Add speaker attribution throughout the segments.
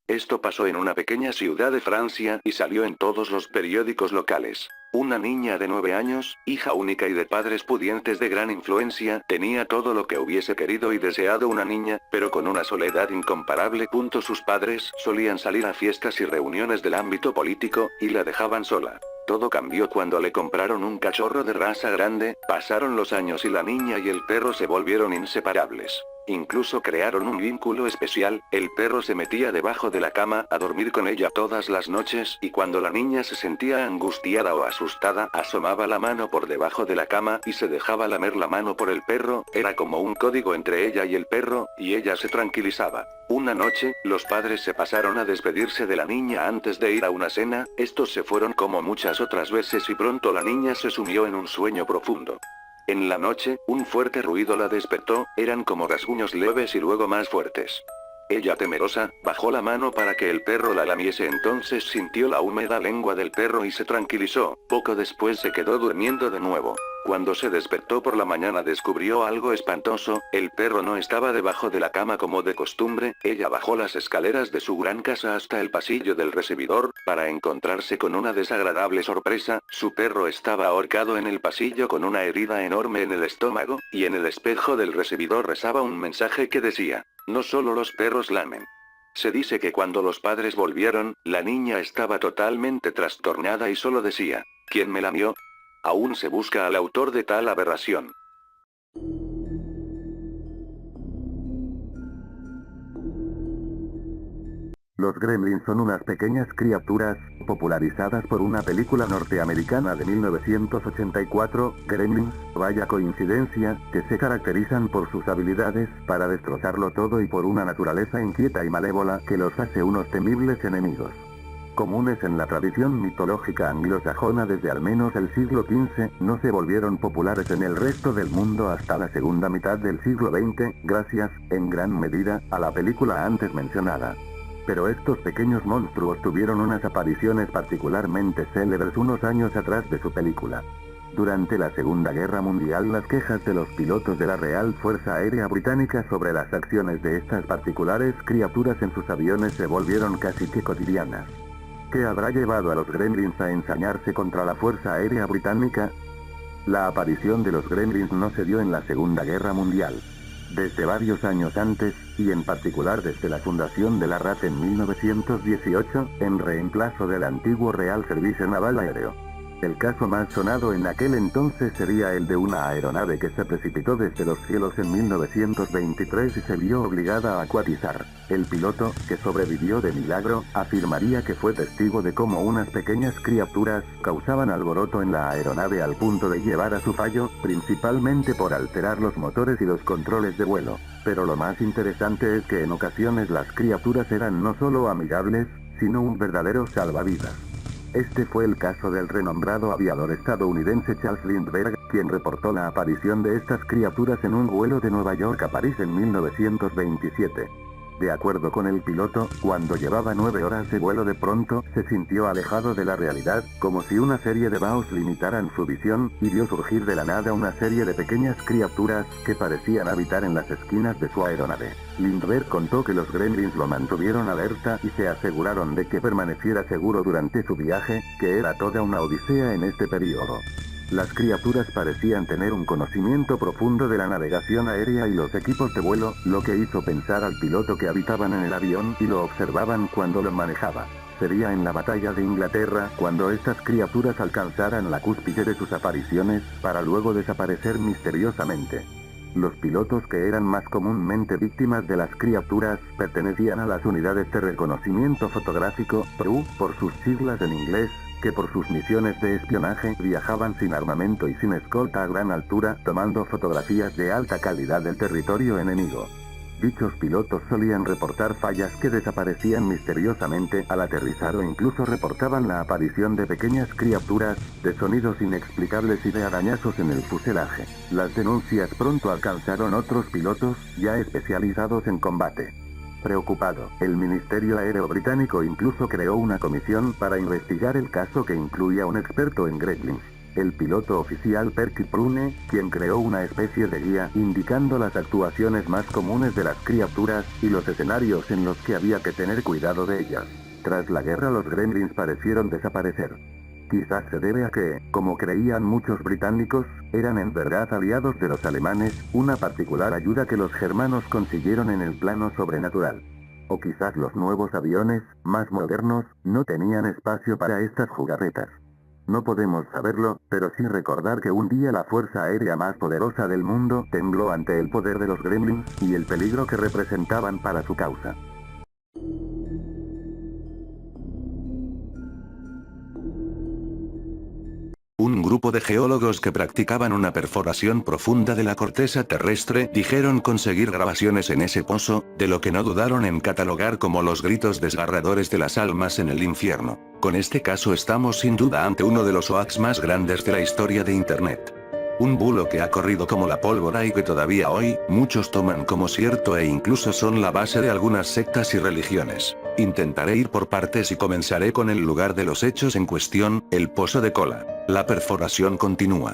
Speaker 1: Esto pasó en una pequeña ciudad de Francia y salió en todos los periódicos locales. Una niña de 9 años, hija única y de padres pudientes de gran influencia, tenía todo lo que hubiese querido y deseado una niña, pero con una soledad incomparable. Sus padres solían salir a fiestas y reuniones del ámbito político, y la dejaban sola. Todo cambió cuando le compraron un cachorro de raza grande, pasaron los años y la niña y el perro se volvieron inseparables. Incluso crearon un vínculo especial, el perro se metía debajo de la cama a dormir con ella todas las noches y cuando la niña se sentía angustiada o asustada, asomaba la mano por debajo de la cama y se dejaba lamer la mano por el perro, era como un código entre ella y el perro, y ella se tranquilizaba. Una noche, los padres se pasaron a despedirse de la niña antes de ir a una cena, estos se fueron como muchas otras veces y pronto la niña se sumió en un sueño profundo. En la noche, un fuerte ruido la despertó, eran como rasguños leves y luego más fuertes. Ella temerosa, bajó la mano para que el perro la lamiese, entonces sintió la húmeda lengua del perro y se tranquilizó, poco después se quedó durmiendo de nuevo. Cuando se despertó por la mañana descubrió algo espantoso, el perro no estaba debajo de la cama como de costumbre, ella bajó las escaleras de su gran casa hasta el pasillo del recibidor, para encontrarse con una desagradable sorpresa, su perro estaba ahorcado en el pasillo con una herida enorme en el estómago, y en el espejo del recibidor rezaba un mensaje que decía: no solo los perros lamen. Se dice que cuando los padres volvieron, la niña estaba totalmente trastornada y solo decía: ¿quién me lamió? Aún se busca al autor de tal aberración.
Speaker 2: Los gremlins son unas pequeñas criaturas, popularizadas por una película norteamericana de 1984, Gremlins, vaya coincidencia, que se caracterizan por sus habilidades para destrozarlo todo y por una naturaleza inquieta y malévola que los hace unos temibles enemigos. Comunes en la tradición mitológica anglosajona desde al menos el siglo XV, no se volvieron populares en el resto del mundo hasta la segunda mitad del siglo XX, gracias, en gran medida, a la película antes mencionada. Pero estos pequeños monstruos tuvieron unas apariciones particularmente célebres unos años atrás de su película. Durante la Segunda Guerra Mundial, las quejas de los pilotos de la Real Fuerza Aérea Británica sobre las acciones de estas particulares criaturas en sus aviones se volvieron casi que cotidianas. ¿Qué habrá llevado a los gremlins a ensañarse contra la Fuerza Aérea Británica? La aparición de los gremlins no se dio en la Segunda Guerra Mundial. Desde varios años antes, y en particular desde la fundación de la RAF en 1918, en reemplazo del antiguo Real Servicio Naval Aéreo. El caso más sonado en aquel entonces sería el de una aeronave que se precipitó desde los cielos en 1923 y se vio obligada a acuatizar. El piloto, que sobrevivió de milagro, afirmaría que fue testigo de cómo unas pequeñas criaturas causaban alboroto en la aeronave al punto de llevar a su fallo, principalmente por alterar los motores y los controles de vuelo. Pero lo más interesante es que en ocasiones las criaturas eran no solo amigables, sino un verdadero salvavidas. Este fue el caso del renombrado aviador estadounidense Charles Lindbergh, quien reportó la aparición de estas criaturas en un vuelo de Nueva York a París en 1927. De acuerdo con el piloto, cuando llevaba 9 horas de vuelo de pronto, se sintió alejado de la realidad, como si una serie de vaos limitaran su visión, y vio surgir de la nada una serie de pequeñas criaturas que parecían habitar en las esquinas de su aeronave. Lindbergh contó que los gremlins lo mantuvieron alerta y se aseguraron de que permaneciera seguro durante su viaje, que era toda una odisea en este periodo. Las criaturas parecían tener un conocimiento profundo de la navegación aérea y los equipos de vuelo, lo que hizo pensar al piloto que habitaban en el avión y lo observaban cuando lo manejaba. Sería en la batalla de Inglaterra cuando estas criaturas alcanzaran la cúspide de sus apariciones, para luego desaparecer misteriosamente. Los pilotos que eran más comúnmente víctimas de las criaturas pertenecían a las unidades de reconocimiento fotográfico, PRU, por sus siglas en inglés, que por sus misiones de espionaje viajaban sin armamento y sin escolta a gran altura, tomando fotografías de alta calidad del territorio enemigo. Dichos pilotos solían reportar fallas que desaparecían misteriosamente al aterrizar o incluso reportaban la aparición de pequeñas criaturas, de sonidos inexplicables y de arañazos en el fuselaje. Las denuncias pronto alcanzaron otros pilotos, ya especializados en combate. Preocupado, el Ministerio Aéreo Británico incluso creó una comisión para investigar el caso que incluía un experto en gremlins. el piloto oficial Perky Prune, quien creó una especie de guía indicando las actuaciones más comunes de las criaturas y los escenarios en los que había que tener cuidado de ellas. Tras la guerra los gremlins parecieron desaparecer. Quizás se debe a que, como creían muchos británicos, eran en verdad aliados de los alemanes, una particular ayuda que los germanos consiguieron en el plano sobrenatural. O quizás los nuevos aviones, más modernos, no tenían espacio para estas jugarretas. No podemos saberlo, pero sí recordar que un día la fuerza aérea más poderosa del mundo tembló ante el poder de los gremlins y el peligro que representaban para su causa.
Speaker 1: Un grupo de geólogos que practicaban una perforación profunda de la corteza terrestre dijeron conseguir grabaciones en ese pozo, de lo que no dudaron en catalogar como los gritos desgarradores de las almas en el infierno. Con este caso estamos sin duda ante uno de los hoax más grandes de la historia de Internet. Un bulo que ha corrido como la pólvora y que todavía hoy, muchos toman como cierto e incluso son la base de algunas sectas y religiones. Intentaré ir por partes y comenzaré con el lugar de los hechos en cuestión, el Pozo de Kola. La perforación continúa.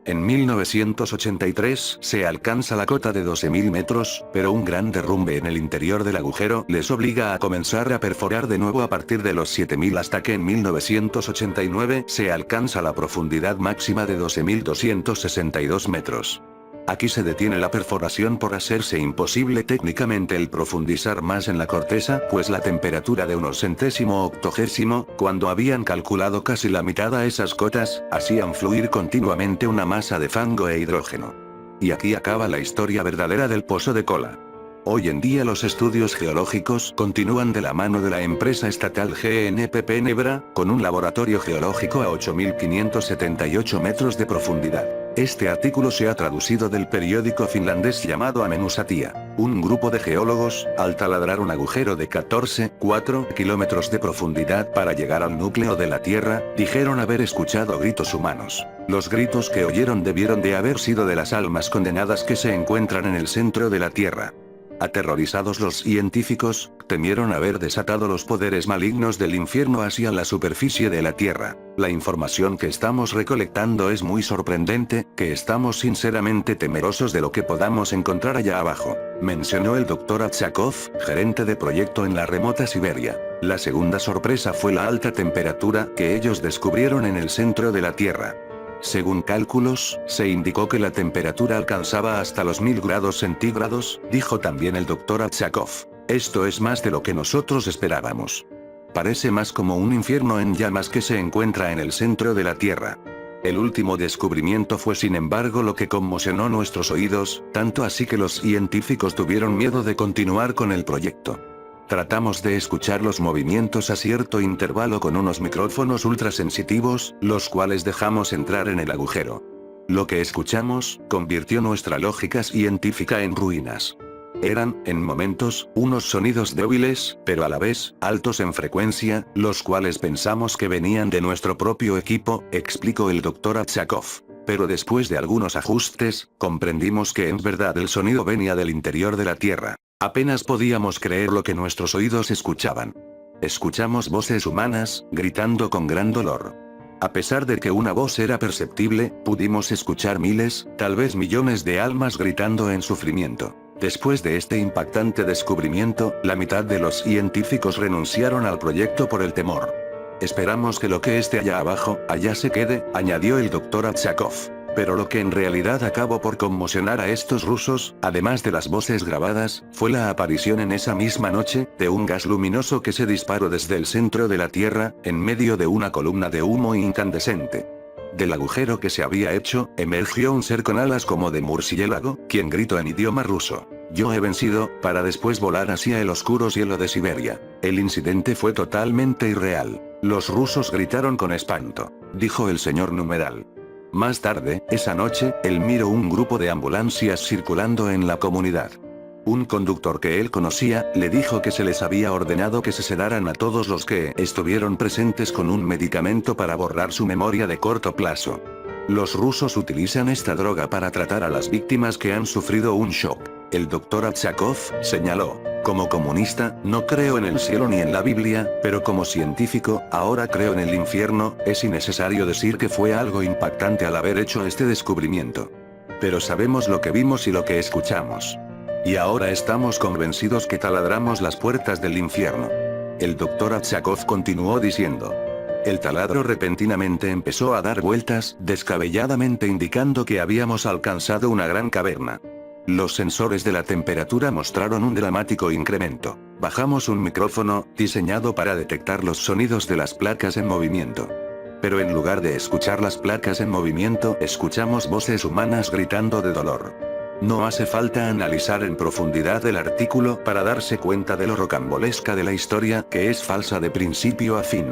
Speaker 1: En 1983 se alcanza la cota de 12.000 metros, pero un gran derrumbe en el interior del agujero les obliga a comenzar a perforar de nuevo a partir de los 7.000 hasta que en 1989 se alcanza la profundidad máxima de 12.262 metros. Aquí se detiene la perforación por hacerse imposible técnicamente el profundizar más en la corteza, pues la temperatura de unos centésimo octogésimo, cuando habían calculado casi la mitad a esas cotas, hacían fluir continuamente una masa de fango e hidrógeno. Y aquí acaba la historia verdadera del Pozo de Kola. Hoy en día los estudios geológicos continúan de la mano de la empresa estatal GNPP Nebra, con un laboratorio geológico a 8.578 metros de profundidad. Este artículo se ha traducido del periódico finlandés llamado Amenusatia. Un grupo de geólogos, al taladrar un agujero de 14,4 kilómetros de profundidad para llegar al núcleo de la Tierra, dijeron haber escuchado gritos humanos. Los gritos que oyeron debieron de haber sido de las almas condenadas que se encuentran en el centro de la Tierra. Aterrorizados los científicos, temieron haber desatado los poderes malignos del infierno hacia la superficie de la Tierra. La información que estamos recolectando es muy sorprendente, que estamos sinceramente temerosos de lo que podamos encontrar allá abajo, mencionó el Dr. Atsakov, gerente de proyecto en la remota Siberia. La segunda sorpresa fue la alta temperatura que ellos descubrieron en el centro de la Tierra. Según cálculos, se indicó que la temperatura alcanzaba hasta los 1000 grados centígrados, dijo también el Dr. Atsakov. Esto es más de lo que nosotros esperábamos. Parece más como un infierno en llamas que se encuentra en el centro de la Tierra. El último descubrimiento fue sin embargo lo que conmocionó nuestros oídos, tanto así que los científicos tuvieron miedo de continuar con el proyecto. Tratamos de escuchar los movimientos a cierto intervalo con unos micrófonos ultrasensitivos, los cuales dejamos entrar en el agujero. Lo que escuchamos, convirtió nuestra lógica científica en ruinas. Eran, en momentos, unos sonidos débiles, pero a la vez, altos en frecuencia, los cuales pensamos que venían de nuestro propio equipo, explicó el Dr. Atsakov. Pero después de algunos ajustes, comprendimos que en verdad el sonido venía del interior de la Tierra. Apenas podíamos creer lo que nuestros oídos escuchaban. Escuchamos voces humanas, gritando con gran dolor. A pesar de que una voz era perceptible, pudimos escuchar miles, tal vez millones de almas gritando en sufrimiento. Después de este impactante descubrimiento, la mitad de los científicos renunciaron al proyecto por el temor. Esperamos que lo que esté allá abajo, allá se quede, añadió el Dr. Atsakov. Pero lo que en realidad acabó por conmocionar a estos rusos, además de las voces grabadas, fue la aparición en esa misma noche, de un gas luminoso que se disparó desde el centro de la Tierra, en medio de una columna de humo incandescente. Del agujero que se había hecho, emergió un ser con alas como de murciélago, quien gritó en idioma ruso: "Yo he vencido", para después volar hacia el oscuro cielo de Siberia. El incidente fue totalmente irreal. Los rusos gritaron con espanto, dijo el señor Numeral. Más tarde, esa noche, él miró un grupo de ambulancias circulando en la comunidad. Un conductor que él conocía, le dijo que se les había ordenado que se sedaran a todos los que estuvieron presentes con un medicamento para borrar su memoria de corto plazo. Los rusos utilizan esta droga para tratar a las víctimas que han sufrido un shock. El doctor Atsakov señaló: como comunista, no creo en el cielo ni en la Biblia, pero como científico, ahora creo en el infierno. Es innecesario decir que fue algo impactante al haber hecho este descubrimiento. Pero sabemos lo que vimos y lo que escuchamos. Y ahora estamos convencidos que taladramos las puertas del infierno. El doctor Atsakov continuó diciendo. El taladro repentinamente empezó a dar vueltas, descabelladamente indicando que habíamos alcanzado una gran caverna. Los sensores de la temperatura mostraron un dramático incremento. Bajamos un micrófono, diseñado para detectar los sonidos de las placas en movimiento. Pero en lugar de escuchar las placas en movimiento, escuchamos voces humanas gritando de dolor. No hace falta analizar en profundidad el artículo para darse cuenta de lo rocambolesca de la historia, que es falsa de principio a fin.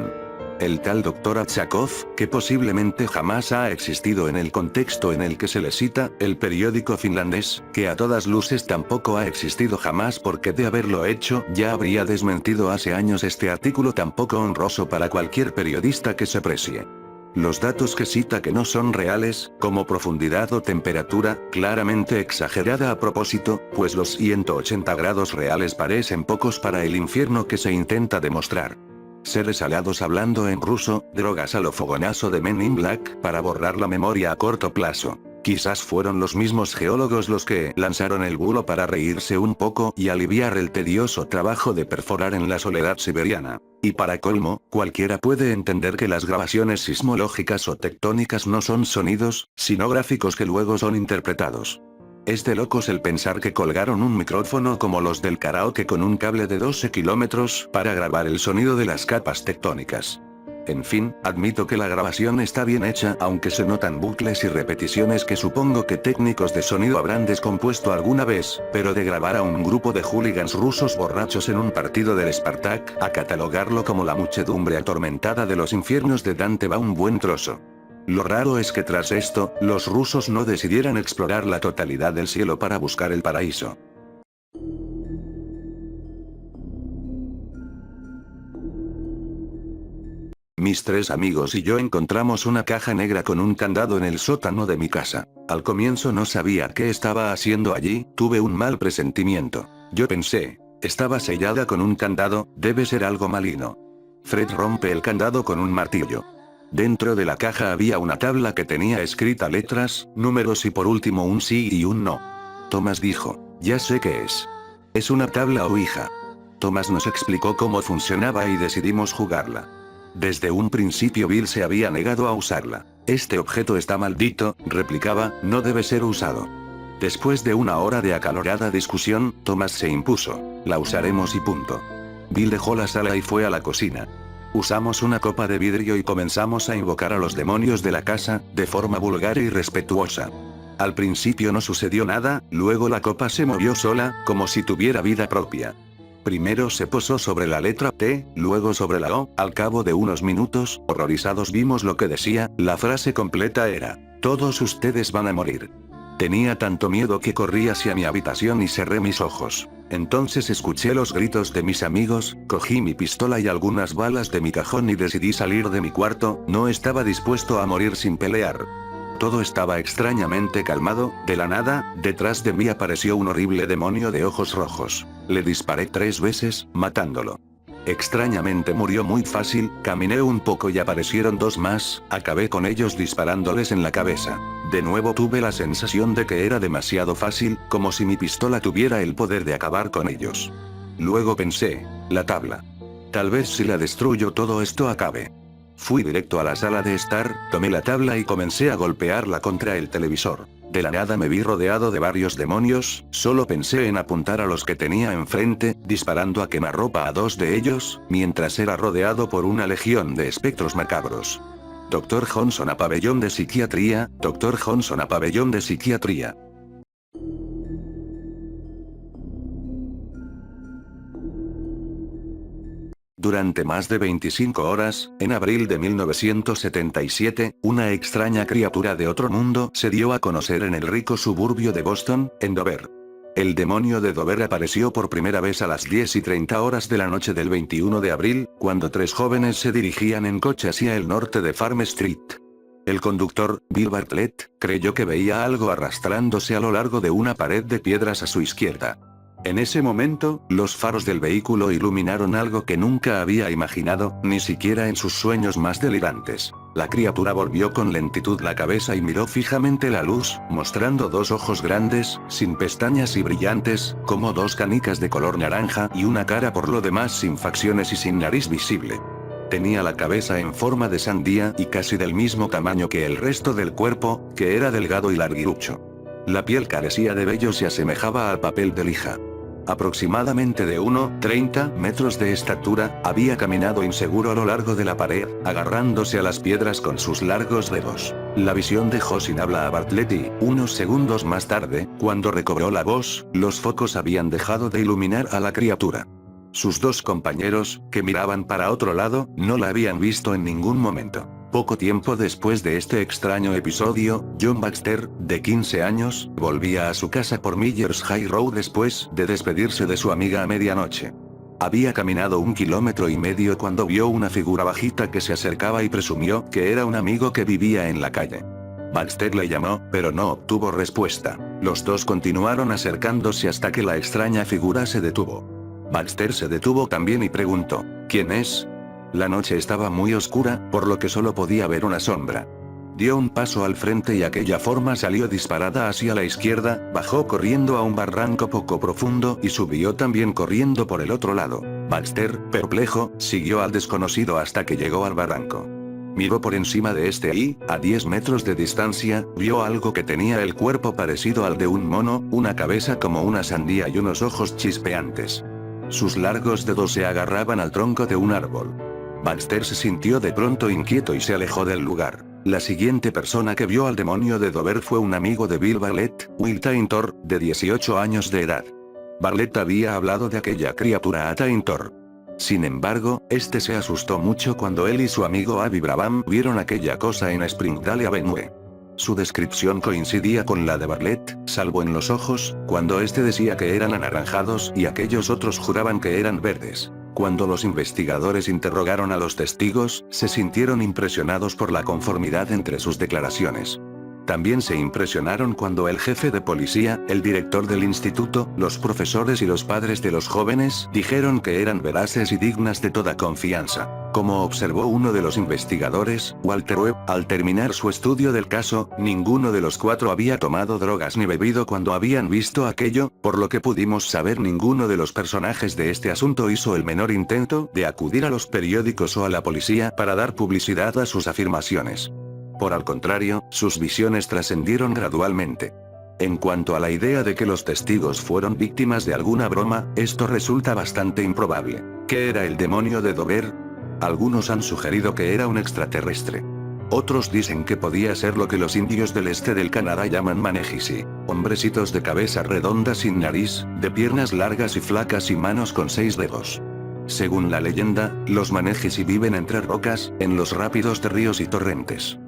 Speaker 1: El tal doctor Atsakov, que posiblemente jamás ha existido en el contexto en el que se le cita, el periódico finlandés, que a todas luces tampoco ha existido jamás porque de haberlo hecho, ya habría desmentido hace años este artículo tan poco honroso para cualquier periodista que se precie. Los datos que cita que no son reales, como profundidad o temperatura, claramente exagerada a propósito, pues los 180 grados reales parecen pocos para el infierno que se intenta demostrar. Seres alados hablando en ruso, drogas a lo fogonazo de Men in Black para borrar la memoria a corto plazo. Quizás fueron los mismos geólogos los que lanzaron el bulo para reírse un poco y aliviar el tedioso trabajo de perforar en la soledad siberiana. Y para colmo, cualquiera puede entender que las grabaciones sismológicas o tectónicas no son sonidos, sino gráficos que luego son interpretados. Es de locos el pensar que colgaron un micrófono como los del karaoke con un cable de 12 kilómetros para grabar el sonido de las capas tectónicas. En fin, admito que la grabación está bien hecha, aunque se notan bucles y repeticiones que supongo que técnicos de sonido habrán descompuesto alguna vez, pero de grabar a un grupo de hooligans rusos borrachos en un partido del Spartak a catalogarlo como la muchedumbre atormentada de los infiernos de Dante va un buen trozo. Lo raro es que tras esto, los rusos no decidieran explorar la totalidad del cielo para buscar el paraíso. Mis tres amigos y yo encontramos una caja negra con un candado en el sótano de mi casa. Al comienzo no sabía qué estaba haciendo allí, tuve un mal presentimiento. Yo pensé, estaba sellada con un candado, debe ser algo maligno. Fred rompe el candado con un martillo. Dentro de la caja había una tabla que tenía escrita letras, números y por último un sí y un no. Thomas dijo, ya sé qué es. Es una tabla Ouija. Thomas nos explicó cómo funcionaba y decidimos jugarla. Desde un principio Bill se había negado a usarla. Este objeto está maldito, replicaba, no debe ser usado. Después de una hora de acalorada discusión, Thomas se impuso. La usaremos y punto. Bill dejó la sala y fue a la cocina. Usamos una copa de vidrio y comenzamos a invocar a los demonios de la casa, de forma vulgar y respetuosa. Al principio no sucedió nada, luego la copa se movió sola, como si tuviera vida propia. Primero se posó sobre la letra T, luego sobre la O, al cabo de unos minutos, horrorizados vimos lo que decía, la frase completa era, todos ustedes van a morir. Tenía tanto miedo que corrí hacia mi habitación y cerré mis ojos. Entonces escuché los gritos de mis amigos, cogí mi pistola y algunas balas de mi cajón y decidí salir de mi cuarto, no estaba dispuesto a morir sin pelear. Todo estaba extrañamente calmado, de la nada, detrás de mí apareció un horrible demonio de ojos rojos. Le disparé 3 veces, matándolo. Extrañamente murió muy fácil, caminé un poco y aparecieron 2 más, acabé con ellos disparándoles en la cabeza. De nuevo tuve la sensación de que era demasiado fácil, como si mi pistola tuviera el poder de acabar con ellos. Luego pensé, la tabla. Tal vez si la destruyo todo esto acabe. Fui directo a la sala de estar, tomé la tabla y comencé a golpearla contra el televisor. De la nada me vi rodeado de varios demonios, solo pensé en apuntar a los que tenía enfrente, disparando a quemarropa a 2 de ellos, mientras era rodeado por una legión de espectros macabros. Dr. Johnson a pabellón de psiquiatría, Dr. Johnson a pabellón de psiquiatría. Durante más de 25 horas, en abril de 1977, una extraña criatura de otro mundo se dio a conocer en el rico suburbio de Boston, en Dover. El demonio de Dover apareció por primera vez a las 10:30 horas de la noche del 21 de abril, cuando 3 jóvenes se dirigían en coche hacia el norte de Farm Street. El conductor, Bill Bartlett, creyó que veía algo arrastrándose a lo largo de una pared de piedras a su izquierda. En ese momento, los faros del vehículo iluminaron algo que nunca había imaginado, ni siquiera en sus sueños más delirantes. La criatura volvió con lentitud la cabeza y miró fijamente la luz, mostrando dos ojos grandes, sin pestañas y brillantes, como dos canicas de color naranja y una cara por lo demás sin facciones y sin nariz visible. Tenía la cabeza en forma de sandía y casi del mismo tamaño que el resto del cuerpo, que era delgado y larguirucho. La piel carecía de vellos y asemejaba al papel de lija. Aproximadamente de 1,30 metros de estatura, había caminado inseguro a lo largo de la pared, agarrándose a las piedras con sus largos dedos. La visión dejó sin habla a Bartlett y, unos segundos más tarde, cuando recobró la voz, los focos habían dejado de iluminar a la criatura. Sus dos compañeros, que miraban para otro lado, no la habían visto en ningún momento. Poco tiempo después de este extraño episodio, John Baxter, de 15 años, volvía a su casa por Millers High Road después de despedirse de su amiga a medianoche. Había caminado 1,5 kilómetros cuando vio una figura bajita que se acercaba y presumió que era un amigo que vivía en la calle. Baxter le llamó, pero no obtuvo respuesta. Los dos continuaron acercándose hasta que la extraña figura se detuvo. Baxter se detuvo también y preguntó, ¿quién es? La noche estaba muy oscura, por lo que solo podía ver una sombra. Dio un paso al frente y aquella forma salió disparada hacia la izquierda, bajó corriendo a un barranco poco profundo y subió también corriendo por el otro lado. Baxter, perplejo, siguió al desconocido hasta que llegó al barranco. Miró por encima de este y, a 10 metros de distancia, vio algo que tenía el cuerpo parecido al de un mono, una cabeza como una sandía y unos ojos chispeantes. Sus largos dedos se agarraban al tronco de un árbol. Baxter se sintió de pronto inquieto y se alejó del lugar. La siguiente persona que vio al demonio de Dover fue un amigo de Bill Bartlett, Will Taintor, de 18 años de edad. Bartlett había hablado de aquella criatura a Taintor. Sin embargo, este se asustó mucho cuando él y su amigo Avi Brabham vieron aquella cosa en Springdale Avenue. Su descripción coincidía con la de Bartlett, salvo en los ojos, cuando este decía que eran anaranjados y aquellos otros juraban que eran verdes. Cuando los investigadores interrogaron a los testigos, se sintieron impresionados por la conformidad entre sus declaraciones. También se impresionaron cuando el jefe de policía, el director del instituto, los profesores y los padres de los jóvenes dijeron que eran veraces y dignas de toda confianza. Como observó uno de los investigadores, Walter Webb, al terminar su estudio del caso, ninguno de los cuatro había tomado drogas ni bebido cuando habían visto aquello, por lo que pudimos saber ninguno de los personajes de este asunto hizo el menor intento de acudir a los periódicos o a la policía para dar publicidad a sus afirmaciones. Por al contrario, sus visiones trascendieron gradualmente. En cuanto a la idea de que los testigos fueron víctimas de alguna broma, esto resulta bastante improbable. ¿Qué era el demonio de Dover? Algunos han sugerido que era un extraterrestre. Otros dicen que podía ser lo que los indios del este del Canadá llaman manejisi, hombrecitos de cabeza redonda sin nariz, de piernas largas y flacas y manos con 6 dedos. Según la leyenda, los manejisi viven entre rocas, en los rápidos de ríos y torrentes.